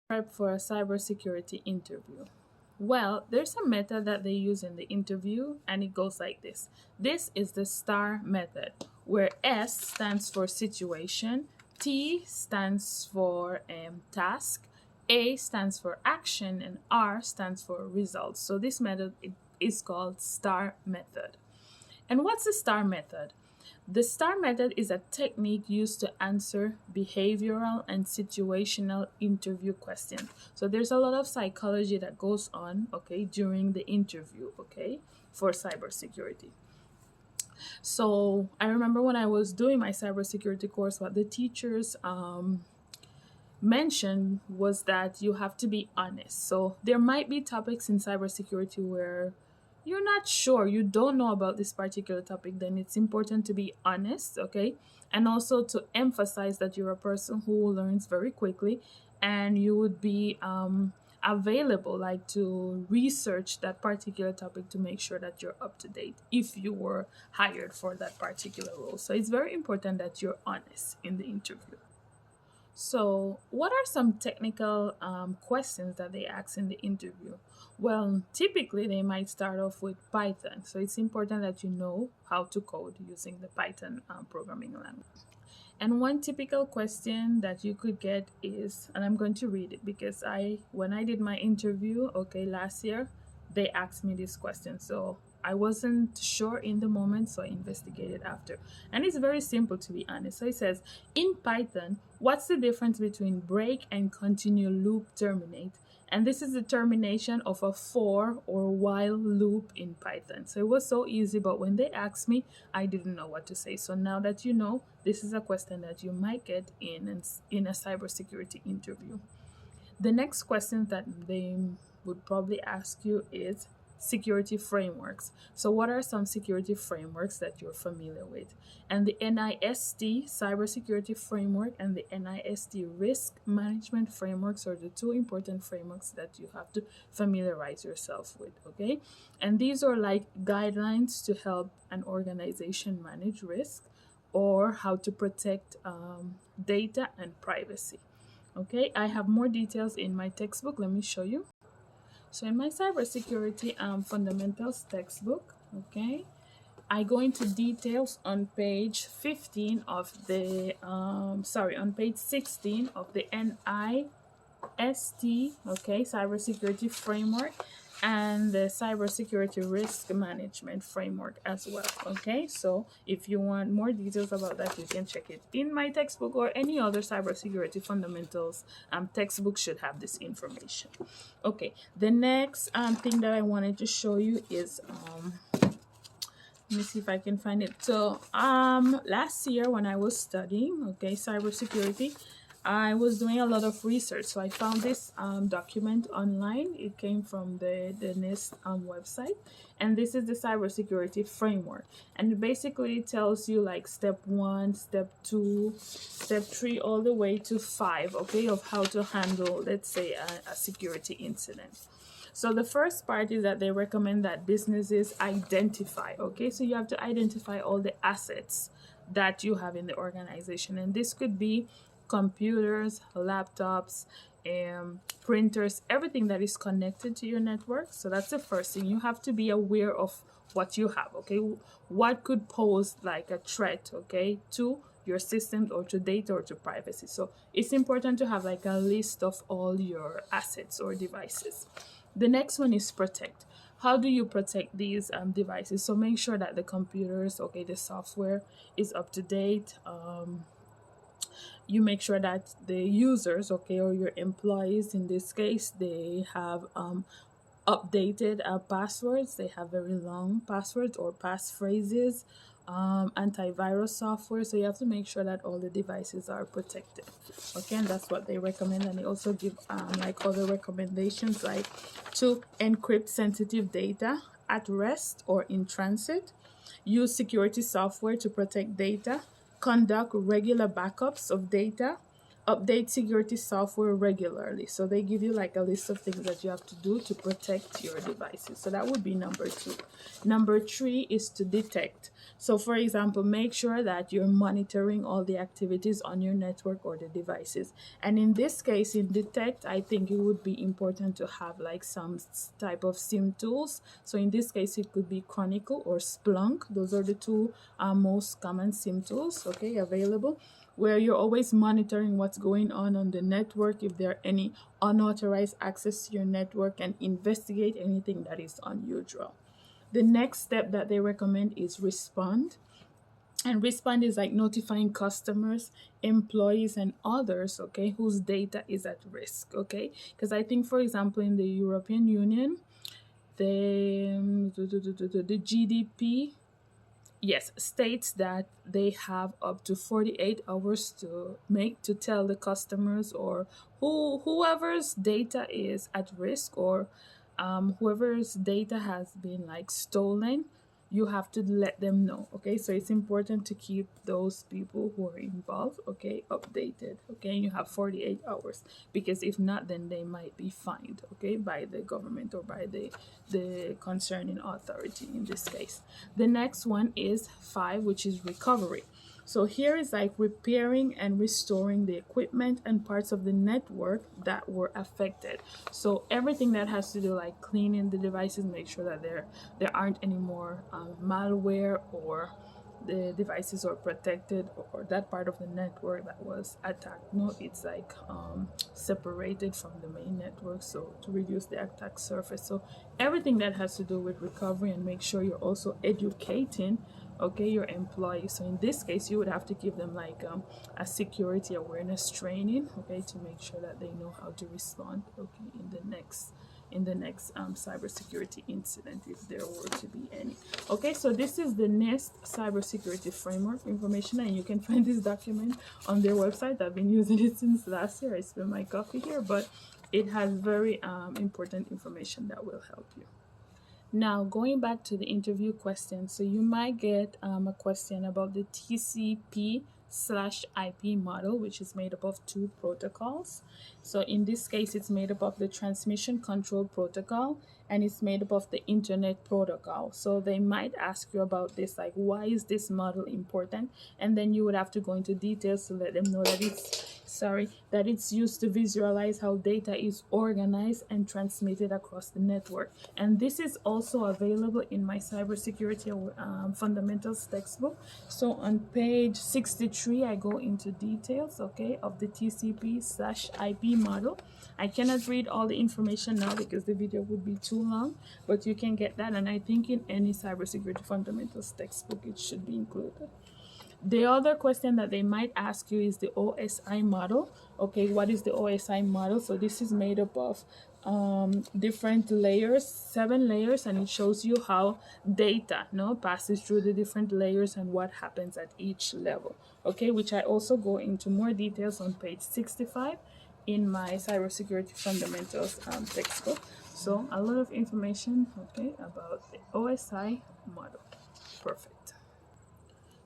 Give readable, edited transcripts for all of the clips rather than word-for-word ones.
Prep for a cybersecurity interview. Well, there's a method that they use in the interview, and it goes like this. This is the STAR method, where S stands for situation, T stands for task, A stands for action, and R stands for results. So this method is called STAR method. And what's the STAR method? The STAR method is a technique used to answer behavioral and situational interview questions. So there's a lot of psychology that goes on, okay, during the interview, okay, for cybersecurity. So I remember when I was doing my cybersecurity course, what the teachers mentioned was that you have to be honest. So there might be topics in cybersecurity where you're not sure, you don't know about this particular topic, then it's important to be honest, okay? And also to emphasize that you're a person who learns very quickly and you would be available, like to research that particular topic to make sure that you're up to date if you were hired for that particular role. So it's very important that you're honest in the interview. So, what are some technical questions that they ask in the interview? Well, typically they might start off with Python. So, it's important that you know how to code using the Python programming language. And one typical question that you could get is, and I'm going to read it because when I did my interview, okay, last year, they asked me this question. So I wasn't sure in the moment, so I investigated after. And it's very simple, to be honest. So it says, in Python, what's the difference between break and continue loop terminate? And this is the termination of a for or while loop in Python. So it was so easy, but when they asked me, I didn't know what to say. So now that you know, this is a question that you might get in a cybersecurity interview. The next question that they would probably ask you is security frameworks. So, what are some security frameworks that you're familiar with? And the NIST cybersecurity framework and the NIST risk management frameworks are the two important frameworks that you have to familiarize yourself with. Okay, and these are like guidelines to help an organization manage risk or how to protect data and privacy. Okay, I have more details in my textbook. Let me show you. So in my cybersecurity fundamentals textbook, okay, I go into details on page 15 of the, on page 16 of the NIST, okay, cybersecurity framework and the cybersecurity risk management framework as well. Okay, so if you want more details about that, you can check it in my textbook or any other cybersecurity fundamentals textbook should have this information. Okay, the next thing that I wanted to show you is let me see if I can find it. So last year when I was studying, okay, cybersecurity, I was doing a lot of research. So I found this document online. It came from the NIST website. And this is the cybersecurity framework. And it basically tells you like step 1, step 2, step 3, all the way to 5, okay, of how to handle, let's say, a security incident. So the first part is that they recommend that businesses identify, okay? So you have to identify all the assets that you have in the organization. And this could be computers, laptops, printers, everything that is connected to your network. So that's the first thing. You have to be aware of what you have, okay? What could pose like a threat, okay, to your system or to data or to privacy. So it's important to have like a list of all your assets or devices. The next one is protect. How do you protect these devices? So make sure that the computers, okay, the software is up to date. You make sure that the users, okay, or your employees in this case, they have updated passwords. They have very long passwords or passphrases, antivirus software. So you have to make sure that all the devices are protected. Okay, and that's what they recommend. And they also give like other recommendations, like to encrypt sensitive data at rest or in transit, use security software to protect data, conduct regular backups of data, update security software regularly. So they give you like a list of things that you have to do to protect your devices. So that would be number 2. Number 3 is to detect. So for example, make sure that you're monitoring all the activities on your network or the devices. And in this case, in detect, I think it would be important to have like some type of SIEM tools. So in this case, it could be Chronicle or Splunk. Those are the two most common SIEM tools, okay, available, where you're always monitoring what's going on the network, if there are any unauthorized access to your network, and investigate anything that is unusual. The next step that they recommend is respond. And respond is like notifying customers, employees, and others, okay, whose data is at risk, okay? Because I think, for example, in the European Union, the GDP, yes, states that they have up to 48 hours to tell the customers or whoever's data is at risk, or whoever's data has been like stolen. You have to let them know, okay? So it's important to keep those people who are involved, okay, updated, okay? You have 48 hours, because if not, then they might be fined, okay, by the government or by the concerning authority in this case. The next one is 5, which is recovery. So here is like repairing and restoring the equipment and parts of the network that were affected. So everything that has to do like cleaning the devices, make sure that there aren't any more malware, or the devices are protected, or that part of the network that was attacked, no, it's like separated from the main network, so to reduce the attack surface. So everything that has to do with recovery, and make sure you're also educating, okay, your employees. So in this case, you would have to give them like a security awareness training, okay, to make sure that they know how to respond, okay, in the next cybersecurity incident, if there were to be any. Okay, so this is the NIST cybersecurity framework information, and you can find this document on their website. I've been using it since last year. I spilled my coffee here, but it has very important information that will help you. Now, going back to the interview question, so you might get a question about the TCP/IP model, which is made up of 2 protocols. So in this case, it's made up of the transmission control protocol, and it's made up of the internet protocol. So they might ask you about this, like, why is this model important? And then you would have to go into details to let them know that it's used to visualize how data is organized and transmitted across the network. And this is also available in my cybersecurity fundamentals textbook. So on page 63, I go into details, okay, of the TCP/IP model. I cannot read all the information now because the video would be too long, but you can get that, and I think in any cybersecurity fundamentals textbook it should be included. The other question that they might ask you is the OSI model. Okay, what is the OSI model? So this is made up of different layers, 7 layers, and it shows you how data passes through the different layers and what happens at each level. Okay, which I also go into more details on page 65 in my cybersecurity fundamentals textbook. So a lot of information, okay, about the OSI model. Perfect.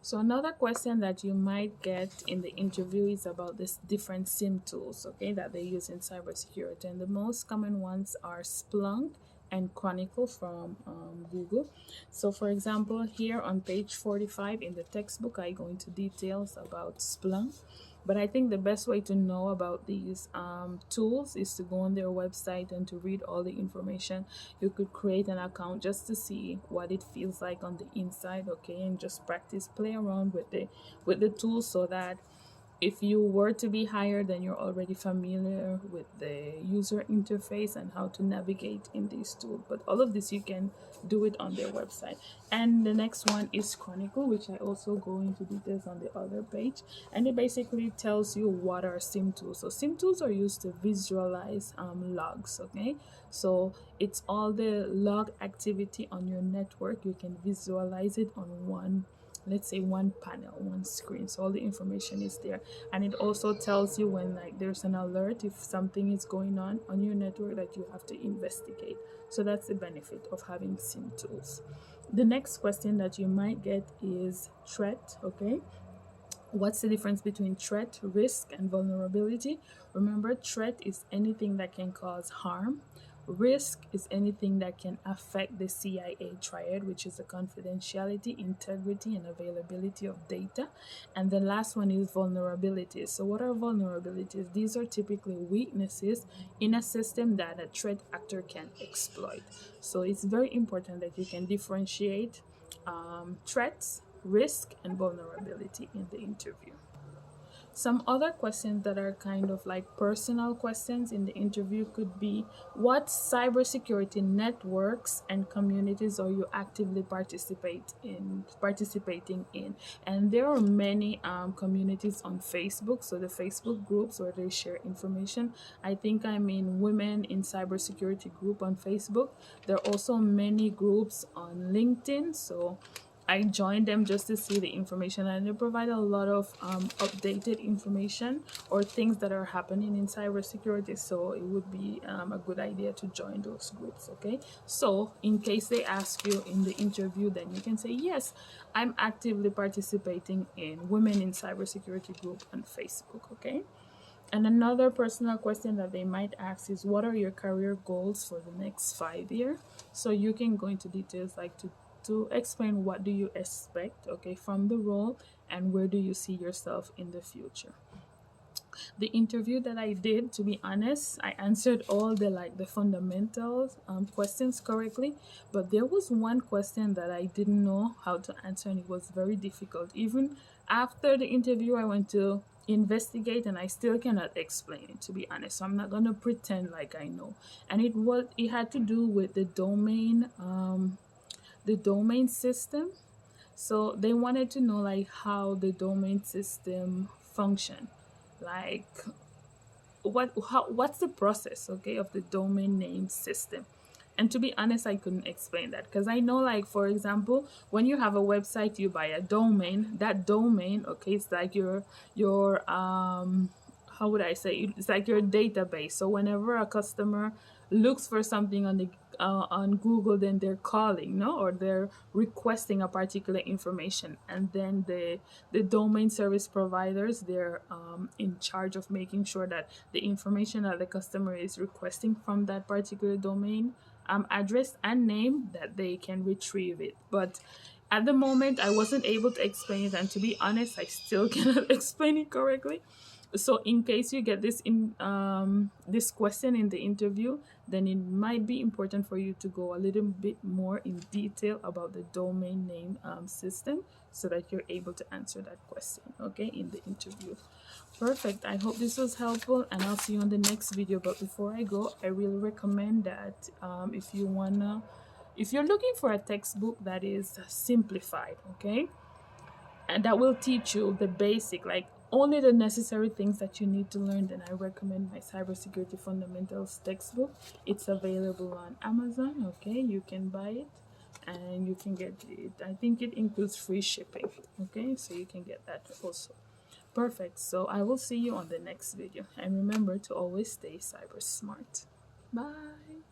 So another question that you might get in the interview is about this different SIEM tools, okay, that they use in cybersecurity. And the most common ones are Splunk and Chronicle from Google. So for example, here on page 45 in the textbook, I go into details about Splunk. But I think the best way to know about these tools is to go on their website and to read all the information. You could create an account just to see what it feels like on the inside, okay, and just practice, play around with the tools, so that if you were to be hired, then you're already familiar with the user interface and how to navigate in these tools. But all of this, you can do it on their website. And the next one is Chronicle, which I also go into details on the other page. And it basically tells you what are SIEM tools. So SIEM tools are used to visualize logs, okay? So it's all the log activity on your network. You can visualize it on one, let's say, one panel, one screen. So all the information is there, and it also tells you when like there's an alert, if something is going on your network that you have to investigate. So that's the benefit of having SIEM tools. The next question that you might get is threat, okay? What's the difference between threat, risk, and vulnerability? Remember, threat is anything that can cause harm. Risk is anything that can affect the CIA triad, which is the confidentiality, integrity, and availability of data. And the last one is vulnerabilities. So, what are vulnerabilities? These are typically weaknesses in a system that a threat actor can exploit. So, it's very important that you can differentiate threats, risk, and vulnerability in the interview. Some other questions that are kind of like personal questions in the interview could be, what cybersecurity networks and communities are you actively participating in? And there are many communities on Facebook, so the Facebook groups where they share information. I think I'm in Women in Cybersecurity group on Facebook. There are also many groups on LinkedIn, so I joined them just to see the information, and they provide a lot of updated information or things that are happening in cybersecurity. So it would be a good idea to join those groups. Okay. So in case they ask you in the interview, then you can say, yes, I'm actively participating in Women in Cybersecurity group on Facebook. Okay. And another personal question that they might ask is, what are your career goals for the next 5 years? So you can go into details like to explain what do you expect, okay, from the role, and where do you see yourself in the future. The interview that I did, to be honest, I answered all the fundamental questions correctly, but there was one question that I didn't know how to answer, and it was very difficult. Even after the interview, I went to investigate, and I still cannot explain it, to be honest. So I'm not gonna pretend like I know. And it had to do with the domain system. So they wanted to know like how the domain system function, like what's the process, okay, of the domain name system. And to be honest, I couldn't explain that, because I know, like, for example, when you have a website, you buy a domain. That domain, okay, it's like your how would I say it? It's like your database. So whenever a customer looks for something on Google, then they're calling, no, or they're requesting a particular information, and then the domain service providers, they're in charge of making sure that the information that the customer is requesting from that particular domain address and name, that they can retrieve it. But at the moment, I wasn't able to explain it, and to be honest, I still cannot explain it correctly. So in case you get this question in the interview, then it might be important for you to go a little bit more in detail about the domain name system, so that you're able to answer that question, okay, in the interview. Perfect. I hope this was helpful, and I'll see you on the next video. But before I go, I really recommend that if you're looking for a textbook that is simplified, okay, and that will teach you the basic, like only the necessary things that you need to learn, then I recommend my Cybersecurity Fundamentals textbook. It's available on Amazon, okay? You can buy it and you can get it. I think it includes free shipping, okay? So you can get that also. Perfect. So I will see you on the next video. And remember to always stay cyber smart. Bye.